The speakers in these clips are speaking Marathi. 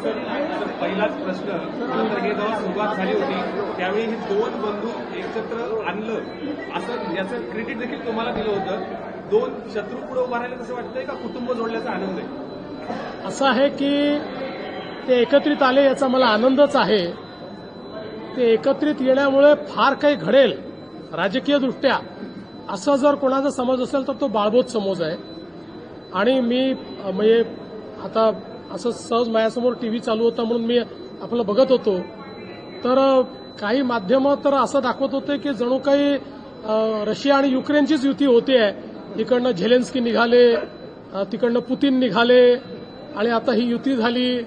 सर पहिलाच प्रश्न तर हे जेव्हा सुरुवात झाली होती त्यावेळी हे दोन बंधू एकत्र आणलं असं याचं क्रेडिट देखील तुम्हाला दिलं होतं. दोन शत्रू पुढे उभा राहिले कसं वाटतंय का कुटुंब जोडल्याचा आनंद आहे? असं आहे की ते एकत्रित आले याचा मला आनंदच आहे. ते एकत्रित येण्यामुळे फार काही घडेल राजकीयदृष्ट्या असं जर कोणाचा समज असेल तर तो बाळबोध समज आहे. आणि मी म्हणजे आता असं सहज माझ्यासमोर टीव्ही चालू होता म्हणून मी आपलं बघत होतो तर काही माध्यमं तर असं दाखवत होते की जणू काही रशिया आणि युक्रेनचीच युती होते आहे. इकडनं झेलेन्स्की निघाले, तिकडनं पुतीन निघाले आणि आता ही युती झाली.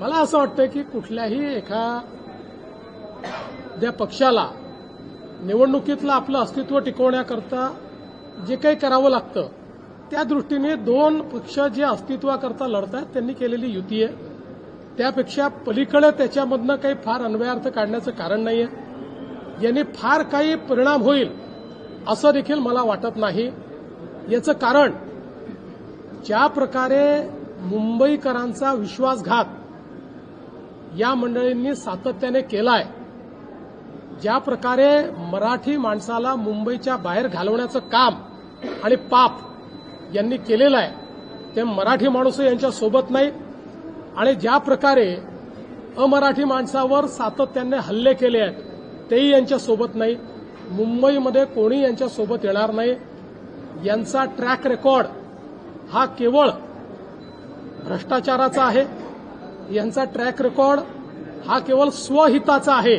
मला असं वाटतं की कुठल्याही एखाद्या पक्षाला निवडणुकीतलं आपलं अस्तित्व टिकवण्याकरता जे काही करावं लागतं त्या दृष्टीने दोन पक्ष जे अस्तित्वाकरता लढतात त्यांनी केलेली युती आहे. त्यापेक्षा पलीकडे त्याच्यामधनं काही फार अन्वयार्थ काढण्याचं कारण नाहीये. यांनी फार काही परिणाम होईल असं देखील मला वाटत नाही. याचं कारण ज्या प्रकारे मुंबईकरांचा विश्वासघात या मंडळींनी सातत्याने केलाय, ज्या प्रकारे मराठी माणसाला मुंबईच्या बाहेर घालवण्याचं काम आणि पाप यांनी केलेलं आहे ते मराठी माणूस यांच्या सोबत नाही. आणि ज्या प्रकारे अमराठी माणसावर सातत्याने हल्ले केले आहेत तेही यांच्या सोबत नाही. मुंबईमध्ये कोणी यांच्या सोबत येणार नाही. यांचा ट्रॅक रेकॉर्ड हा केवळ भ्रष्टाचाराचा आहे. यांचा ट्रॅक रेकॉर्ड हा केवळ स्वहिताचा आहे.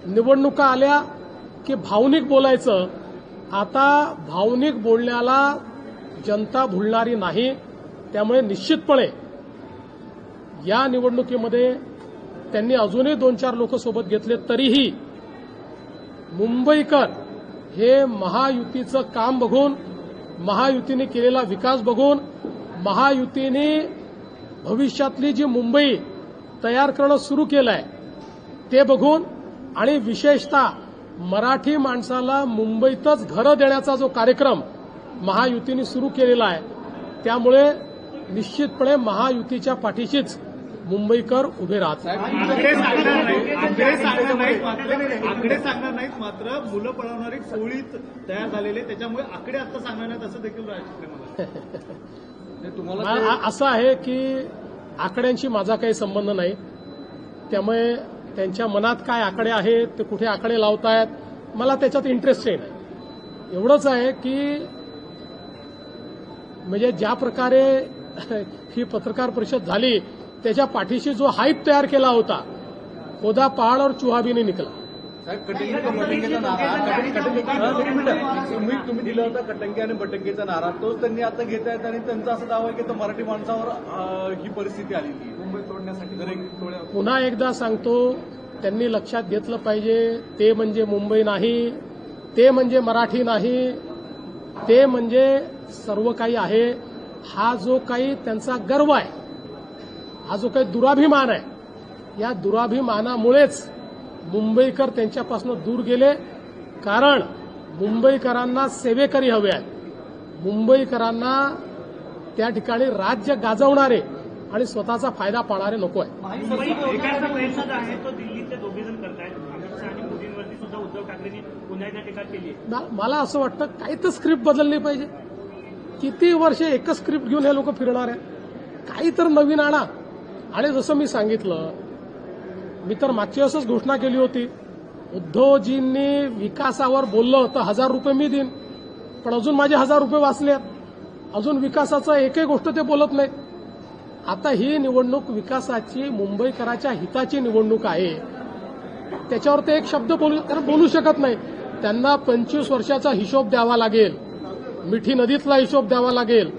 निवडणुका आल्या की भावनिक बोलायचं. आता भावनिक बोलण्याला जनता भुलणारी नाही. त्यामुळे निश्चितपणे या निवडणुकीमध्ये त्यांनी अजूनही 2-4 लोक सोबत घेतले तरीही मुंबईकर हे महायुतीचं काम बघून, महायुतीने केलेला विकास बघून, महायुतीने भविष्यातली जी मुंबई तयार करणं सुरू केलं आहे ते बघून आणि विशेषतः मराठी माणसाला मुंबईतच घरं देण्याचा जो कार्यक्रम महायुतीने सुरू केलेला आहे त्यामुळे निश्चितपणे महायुतीच्या पाठीशीच मुंबईकर उभे राहतात. आकडे सांगणार नाहीत मात्र मुलं पळवणारी टोळीच तयार झालेले त्याच्यामुळे आकडे आता सांगणार नाहीत असं देखील तुम्हाला असं आहे की आकड्यांशी माझा काही संबंध नाही. त्यामुळे त्यांच्या मनात काय आकडे आहेत, ते कुठे आकडे लावतायत, मला त्याच्यात इंटरेस्टही नाही. एवढंच आहे की म्हणजे ज्या प्रकारे ही पत्रकार परिषद झाली त्याच्या पाठीशी जो हाईप तयार केला होता, खोदा पहाड और चुहा भी नहीं निकला. तुम्ही दिला होता कटंगे आणि बटंगेचा नारा, तोच त्यांनी आता घेत आहेत आणि त्यांचा असा दावा आहे की मराठी माणसावर ही परिस्थिती आलेली आहे मुंबई तोडण्यासाठी. पुन्हा एकदा सांगतो, त्यांनी लक्षात घेतलं पाहिजे ते म्हणजे मुंबई नाही, ते म्हणजे मराठी नाही, ते म्हणजे सर्व काही आहे. हा जो काही त्यांचा गर्व आहे, हा जो काही दुराभिमान आहे, या दुराभिमानामुळेच मुंबईकर त्यांच्यापासून दूर गेले. कारण मुंबईकरांना सेवेकरी हवे आहेत. मुंबईकरांना त्या ठिकाणी राज्य गाजवणारे आणि स्वतःचा फायदा पाहणारे नको आहे. एकाचा प्रयत्न जो आहे तो दिल्लीचे दोघे जण करतायत. अमित शहा आणि मोदींवरती सुद्धा उद्धव ठाकरेंनी पुन्हा एकदा टीका केली आहे. मला असं वाटतं काही तर स्क्रिप्ट बदलली पाहिजे. किती वर्ष एकच स्क्रिप्ट घेऊन हे लोक फिरणार आहे. काही तर नवीन आणा. आणि जसं मी सांगितलं, मी तर मागच्या वेळेसच घोषणा केली होती, उद्धवजींनी विकासावर बोललं तर 1000 रुपये मी देईन, पण अजून माझे 1000 रुपये वाचले आहेत. अजून विकासाचं एकही गोष्ट ते बोलत नाहीत. आता ही निवडणूक विकासाची, मुंबईकराच्या हिताची निवडणूक आहे. त्याच्यावर ते एक शब्द बोलू शकत नाही. त्यांना 25 वर्षाचा हिशोब द्यावा लागेल, मिठी नदीतला हिशोब द्यावा लागेल,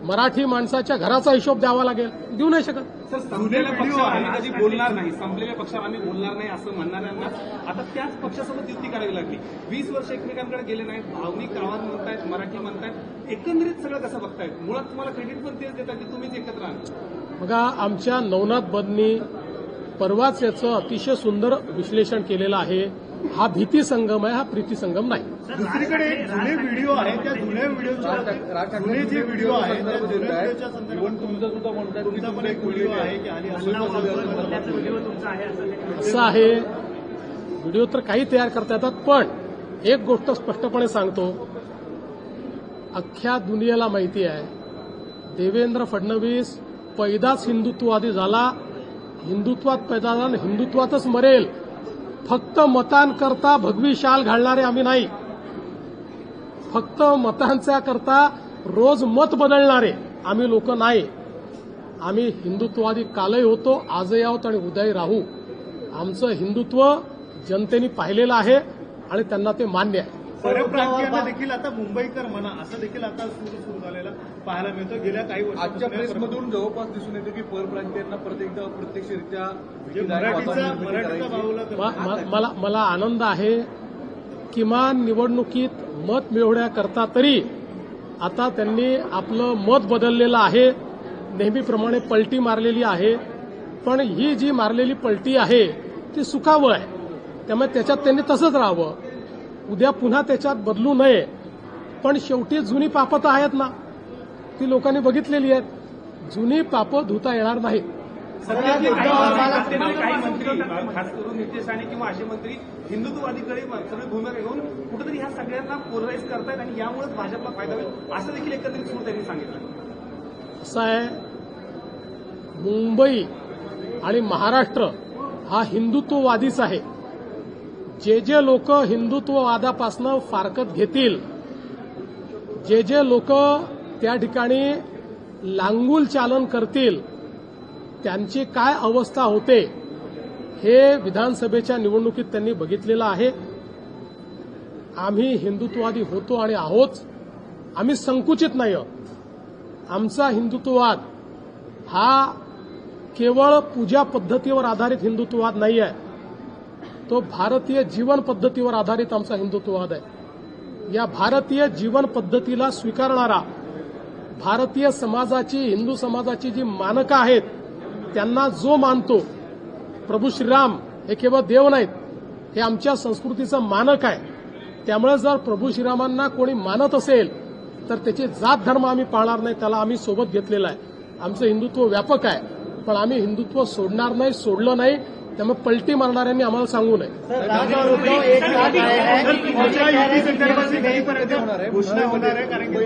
मराठी माणसाच्या घराचा हिशोब द्यावा लागेल. देऊ नाही शकत. सर, संपलेल्या पक्षावर आम्ही कधी बोलणार नाही, संपलेल्या पक्षावर आम्ही बोलणार नाही असं म्हणणाऱ्यांना आता त्याच पक्षासोबत युती करावी लागली. 20 वर्ष एकमेकांकडे गेले नाहीत. भावनिक आवाज म्हणतायत, मराठी म्हणतायत. एकंदरीत सगळं कसं बघतायत? मुळात तुम्हाला क्रेडिट पण तेच देतात की तुम्हीच एकत्र आहात. बघा, आमच्या नवनाथ बदनी परवाच याचं अतिशय सुंदर विश्लेषण केलेलं आहे. हा भीती संगम आहे, हा प्रीती संगम नाही. दुसरीकडे एक जुने व्हिडिओ आहे, त्या जुन्या व्हिडिओच्या जुने जे व्हिडिओ आहे त्या जुन्या व्हिडिओच्या संदर्भात तुमचं सुद्धा म्हणतात तुमचा पण एक व्हिडिओ आहे की आणि त्याचा व्हिडिओ तुमचा आहे असं ते असं आहे. व्हिडिओ तर काही तयार करता येतात, पण एक गोष्ट स्पष्टपणे सांगतो, अख्ख्या दुनियेला माहिती आहे देवेंद्र फडणवीस पैदाच हिंदुत्ववादी झाला, हिंदुत्वात पैदा झाला, हिंदुत्वातच मरेल. फक्त मतांकरता भगवी शाल घालणारे आम्ही नाही, फक्त मतांच्या करता रोज मत बदलणारे आम्ही लोक नाही. आम्ही हिंदुत्ववादी कालही होतो, आजही आहोत आणि उद्याही राहू. आमचं हिंदुत्व जनतेने पाहिलेलं आहे आणि त्यांना ते मान्य आहे. परप्रांतीयांना देखील आता मुंबईकर म्हणा असं देखील आता सुरू झालेला पाहायला मिळतं. गेल्या काही वर्षांपासून आजच्या प्रेसमधून जवळपास दिसून येतं की परप्रांतीयांना प्रत्यक्षरित्या मला आनंद आहे. किमान निवडणुकीत मत मिळवण्याकरता तरी आता त्यांनी आपलं मत बदललेलं आहे. नेहमीप्रमाणे पलटी मारलेली आहे, पण ही जी मारलेली पलटी आहे ती सुखावं आहे. त्यामुळे त्याच्यात त्यांनी तसंच राहावं, उद्या पुन्हा त्याच्यात बदलू नये. पण शेवटी जुनी पापं तर आहेत ना, ती लोकांनी बघितलेली आहेत. जुनी पापं धुता येणार नाहीत. काही मंत्री खास करून नितेश राणे किंवा असे मंत्री हिंदुत्ववादीकडे सगळी भूमिका घेऊन कुठेतरी ह्या सगळ्यांना पोलराईज करतायत आणि यामुळेच भाजपला फायदा होईल असं देखील एकत्रित सुरू त्यांनी सांगितलं. असं आहे, मुंबई आणि महाराष्ट्र हा हिंदुत्ववादीच आहे. जे लोक हिंदुत्ववादापासून फारकत घेतील, जे लोक त्या ठिकाणी लांगुल चालन करतील, त्यांची काय अवस्था होते हे विधानसभेच्या निवडणुकीत त्यांनी बघितलेलं आहे. आम्ही हिंदुत्ववादी होतो आणि आहोत. आम्ही संकुचित नाही आहोत. आमचा हिंदुत्ववाद हा केवळ पूजा पद्धतीवर आधारित हिंदुत्ववाद नाही आहे, तो भारतीय जीवन पद्धतीवर आधारित आमचा हिंदुत्ववाद आहे. या भारतीय जीवन पद्धतीला स्वीकारणारा, भारतीय समाजाची, हिंदू समाजाची जी मानकं आहेत त्यांना जो मानतो, प्रभू श्रीराम हे केवळ देव नाहीत, हे आमच्या संस्कृतीचं मानक आहे. त्यामुळे जर प्रभू श्रीरामांना कोणी मानत असेल तर त्याची जात धर्म आम्ही पाळणार नाही, त्याला आम्ही सोबत घेतलेला आहे. आमचं हिंदुत्व व्यापक आहे, पण आम्ही हिंदुत्व सोडणार नाही, सोडलं नाही. त्यामुळे पलटी मारणाऱ्यांनी आम्हाला सांगू नये. घोषणा होणार आहे कारण की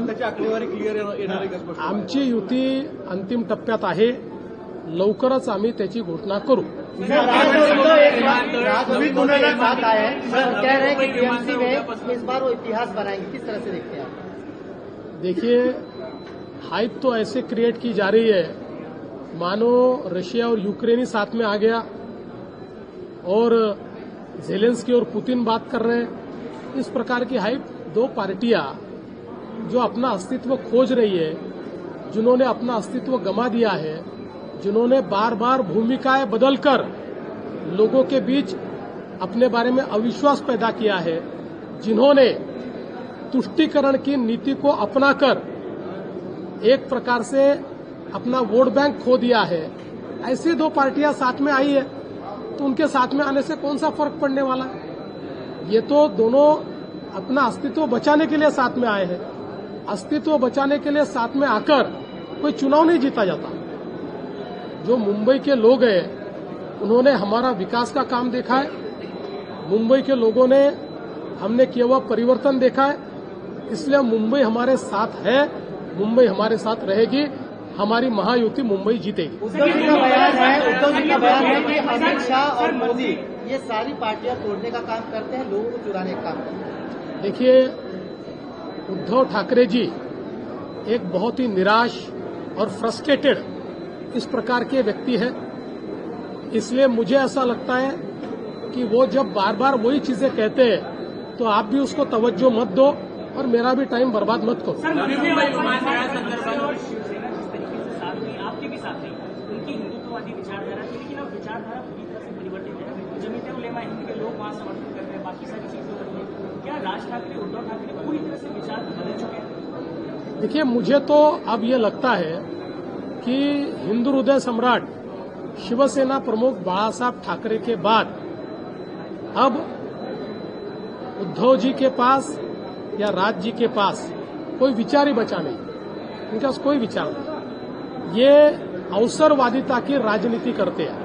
त्याची आकडेवारी क्लिअर येणार आहे. आमची युती अंतिम टप्प्यात आहे, लवकरच आम्ही त्याची घोषणा करू. देखिए, हाइप तो ऐसे क्रिएट की जा रही है मानो रशिया और यूक्रेन ही साथ में आ गया और जेलेंस्की और पुतिन बात कर रहे हैं. इस प्रकार की हाइप दो पार्टियां जो अपना अस्तित्व खोज रही है, जिन्होंने अपना अस्तित्व गंवा दिया है, जिन्होंने बार बार भूमिकाएं बदलकर लोगों के बीच अपने बारे में अविश्वास पैदा किया है, जिन्होंने तुष्टीकरण की नीति को अपनाकर एक प्रकार से अपना वोट बैंक खो दिया है, ऐसी दो पार्टियां साथ में आई है, तो उनके साथ में आने से कौन सा फर्क पड़ने वाला है? ये तो दोनों अपना अस्तित्व बचाने के लिए साथ में आए हैं. अस्तित्व बचाने के लिए साथ में आकर कोई चुनाव नहीं जीता जाता. जो मुंबई के लोग हैं उन्होंने हमारा विकास का काम देखा है, मुंबई के लोगों ने हमने किया हुआ परिवर्तन देखा है, इसलिए मुंबई हमारे साथ है, मुंबई हमारे साथ रहेगी. हमारी महायुति मुंबई जीतेगी. उद्धव जी का बयान है कि अमित शाह और मोदी ये सारी पार्टियां तोड़ने का काम करते हैं, लोगों को चुराने का काम करते हैं. देखिए, उद्धव ठाकरे जी एक बहुत ही निराश और फ्रस्ट्रेटेड इस प्रकार के व्यक्ति है. इसलिए मुझे ऐसा लगता है कि वो जब बार बार वही चीजें कहते हैं तो आप भी उसको तवज्जो मत दो और मेरा भी टाइम बर्बाद मत करो. आपके भी साथ नहीं, उनकी हिंदुत्ववादी विचारधारा थी, लेकिन अब विचारधारा पूरी तरह से परिवर्तित है. जमीयत उलेमा हिंद के लोग वहां समर्थन कर रहे हैं, बाकी सारी चीजें हो रही है. क्या राज ठाकरे, उद्धव ठाकरे पूरी तरह से विचार बदल चुके हैं? देखिए, मुझे तो अब ये लगता है कि हिंदू हृदय सम्राट शिवसेना प्रमुख बाळासाहब ठाकरे के बाद अब उद्धव जी के पास या राज जी के पास कोई विचार ही बचा नहीं, उनके पास कोई विचार नहीं। ये अवसरवादिता की राजनीति करते हैं,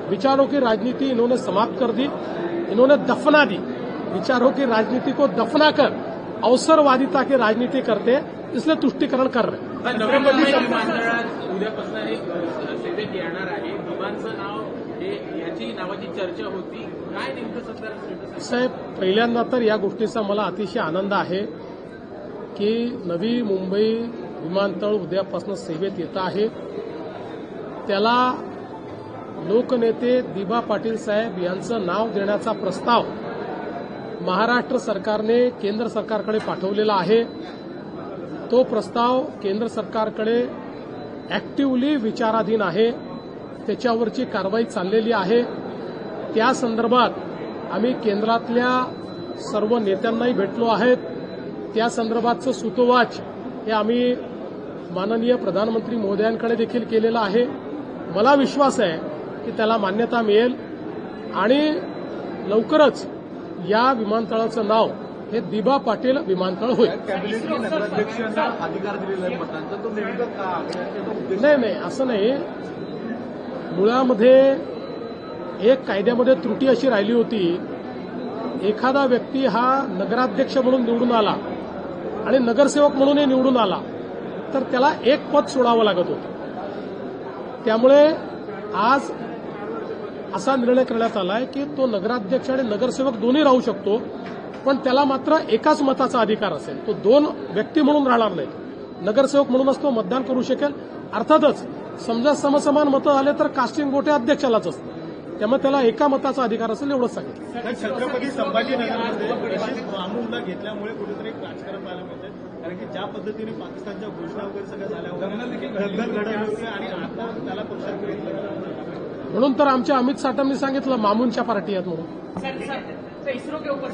विचारों की राजनीति इन्होंने समाप्त कर दी, इन्होंने दफना दी, विचारों की राजनीति को दफनाकर अवसरवादिता की राजनीति करते हैं, इसलिए तुष्टीकरण कर रहे हैं। नवी मुंबई विमानतळात उद्यापासून हे सेवेत येणार आहे, विमानचं नाव हे याची नावाची चर्चा होती, काय नेमकं सध्या स्टेटस आहे? साहेब, पहिल्यांदा तर या गोष्टीचा मला अतिशय आनंद आहे की नवी मुंबई विमानतळ उद्यापासून सेवेत येत आहे। त्याला लोकनेते दिबा पाटील साहेब यांचं नाव देण्याचा प्रस्ताव महाराष्ट्र सरकारने केंद्र सरकारकडे पाठवलेला आहे। तो प्रस्ताव केंद्र सरकारकडे ऍक्टिव्हली विचाराधीन आहे, त्याच्यावरची कारवाई चाललेली आहे। त्या संदर्भात आम्ही केंद्रातल्या सर्व नेत्यांनाही भेटलो आहेत। त्या संदर्भातचं सूतोवाच हे आम्ही माननीय प्रधानमंत्री महोदयांकडे देखील केलेलं आहे। मला विश्वास आहे की त्याला मान्यता मिळेल आणि लवकरच या विमानतळाचं नाव हे दिबा पाटील विमानतळ होईल। कॅबिनेटने नगराध्यक्षांना अधिकार दिलेला आहे मतांचा, तो नेमकं का? नाही, असं नाही। मुळामध्ये एक कायद्यामध्ये त्रुटी अशी राहिली होती, एखादा व्यक्ती हा नगराध्यक्ष म्हणून निवडून आला आणि नगरसेवक म्हणूनही निवडून आला तर त्याला एक पद सोडावं लागत होतं। त्यामुळे आज असा निर्णय करण्यात आलाय की तो नगराध्यक्ष आणि नगरसेवक दोन्ही राहू शकतो, पण त्याला मात्र एकाच मताचा अधिकार असेल। तो दोन व्यक्ती म्हणून राहणार नाही, नगरसेवक म्हणूनच तो मतदान करू शकेल। अर्थातच समजा समसमान मतं आले तर कास्टिंग वोटे अध्यक्षालाच असतं, त्यामुळे त्याला एका मताचा अधिकार असेल एवढंच सांगितलं। छत्रपती संभाजीनगरमध्ये विशेष मामूलला घेतल्यामुळे कुठेतरी एक राजकारण पाहायला मिळतंय, कारण की ज्या पद्धतीने पाकिस्तानच्या घोषणा वगैरे सगळ्या झाल्या होत्या, दंगल घडवली होती आणि आता त्याला पक्षात घेतलं। म्हणून तर आमच्या अमित साटमनी सांगितलं मामूंच्या पार्टी आहेत म्हणून। सर इसरो के ऊपर